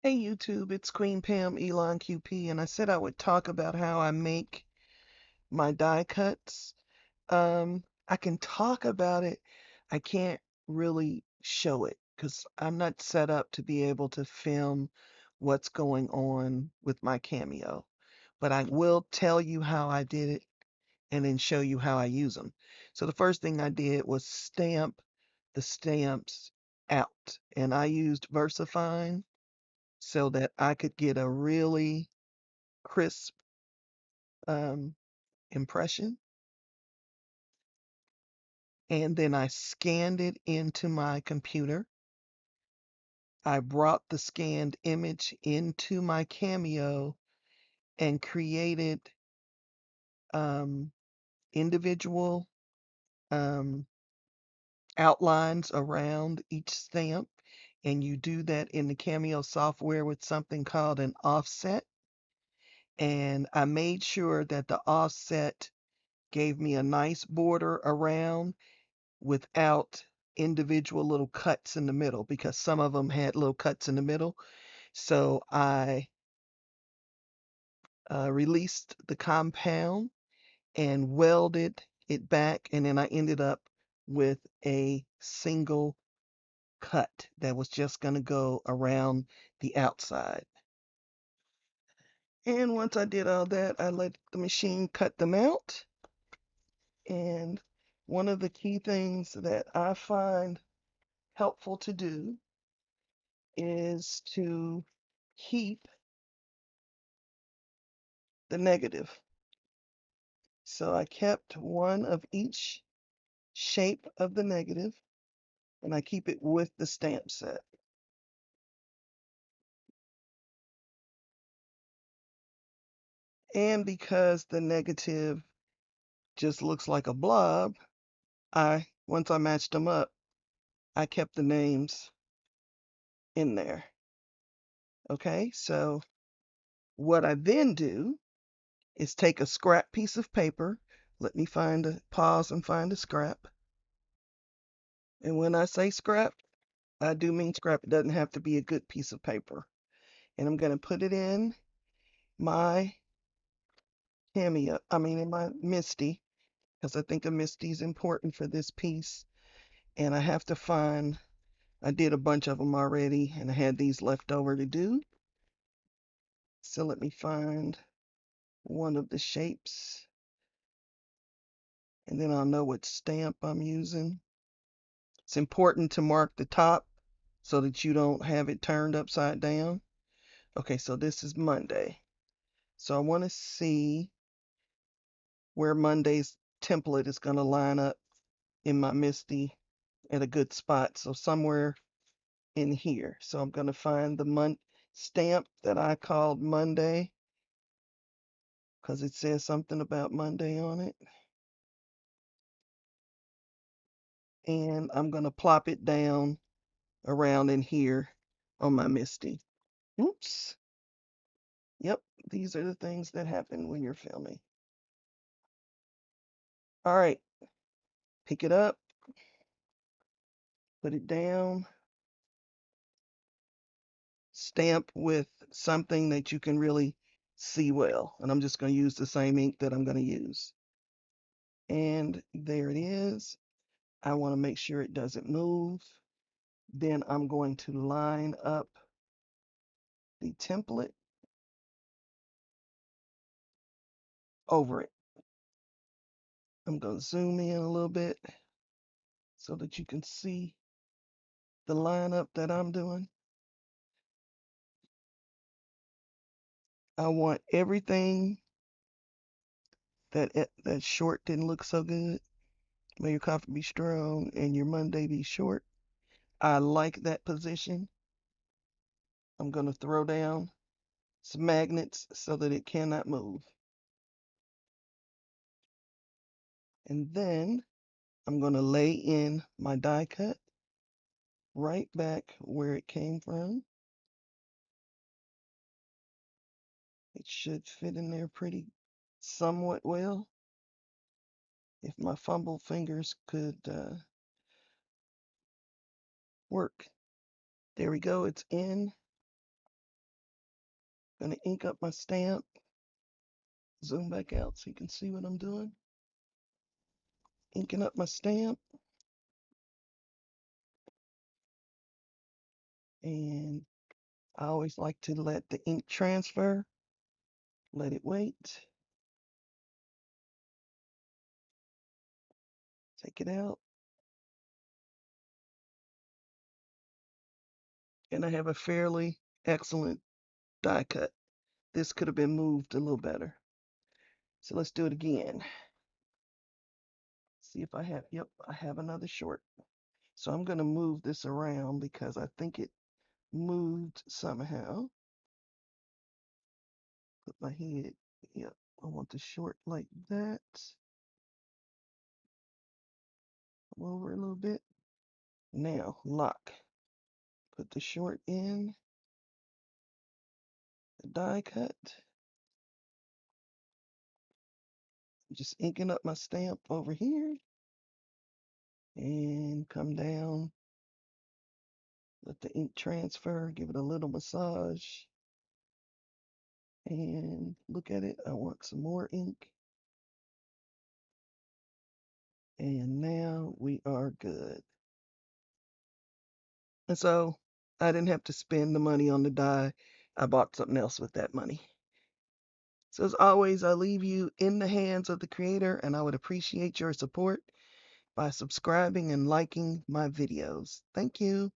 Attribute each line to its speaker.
Speaker 1: Hey YouTube, it's Queen Pam Elon QP, and I said I would talk about how I make my die cuts. I can talk about it. I can't really show it because I'm not set up to be able to film what's going on with my Cameo. But I will tell you how I did it and then show you how I use them. So the first thing I did was stamp the stamps out, and I used VersaFine so that I could get a really crisp um, impression. And then I scanned it into my computer. I brought the scanned image into my Cameo and created um, individual um, outlines around each stamp. And you do that in the Cameo software with something called an offset. And I made sure that the offset gave me a nice border around without individual little cuts in the middle because some of them had little cuts in the middle. So I released the compound and welded it back, and then I ended up with a single cut that was just going to go around the outside. And once I did all that, I let the machine cut them out. And one of the key things that I find helpful to do is to keep the negative. So I kept one of each shape of the negative and I keep it with the stamp set. And because the negative just looks like a blob, once I matched them up, I kept the names in there. Okay, so what I then do is take a scrap piece of paper. Let me pause and find a scrap. And when I say scrap, I do mean scrap. It doesn't have to be a good piece of paper. And I'm going to put it in my Cameo, in my Misty, because I think a Misty is important for this piece. And I have to find, I did a bunch of them already, and I had these left over to do. So let me find one of the shapes, and then I'll know what stamp I'm using. It's important to mark the top so that you don't have it turned upside down. Okay, so this is Monday. So I want to see where Monday's template is going to line up in my Misty at a good spot. So somewhere in here. So I'm going to find the stamp that I called Monday because it says something about Monday on it. And I'm going to plop it down around in here on my Misty. Oops. Yep, these are the things that happen when you're filming. All right, pick it up, put it down, stamp with something that you can really see well. And I'm just going to use the same ink that I'm going to use. And there it is. I want to make sure it doesn't move. Then I'm going to line up the template over it. I'm going to zoom in a little bit so that you can see the lineup that I'm doing. I want everything that short didn't look so good. May your coffee be strong and your Monday be short. I like that position. I'm going to throw down some magnets so that it cannot move. And then I'm going to lay in my die cut right back where it came from. It should fit in there somewhat well. If my fumble fingers could work. There we go, it's in. Gonna ink up my stamp. Zoom back out so you can see what I'm doing. Inking up my stamp. And I always like to let the ink transfer. Let it wait. Take it out. And I have a fairly excellent die cut. This could have been moved a little better. So let's do it again. See if I have, yep, I have another short. So I'm going to move this around because I think it moved somehow. Put my head, yep, I want the short like that. Come over a little bit. Now, lock. Put the short in, the die cut. Just inking up my stamp over here. And come down. Let the ink transfer, give it a little massage. And look at it. I want some more ink. And now we are good. And so I didn't have to spend the money on the die. I bought something else with that money. So as always, I leave you in the hands of the creator, and I would appreciate your support by subscribing and liking my videos. Thank you.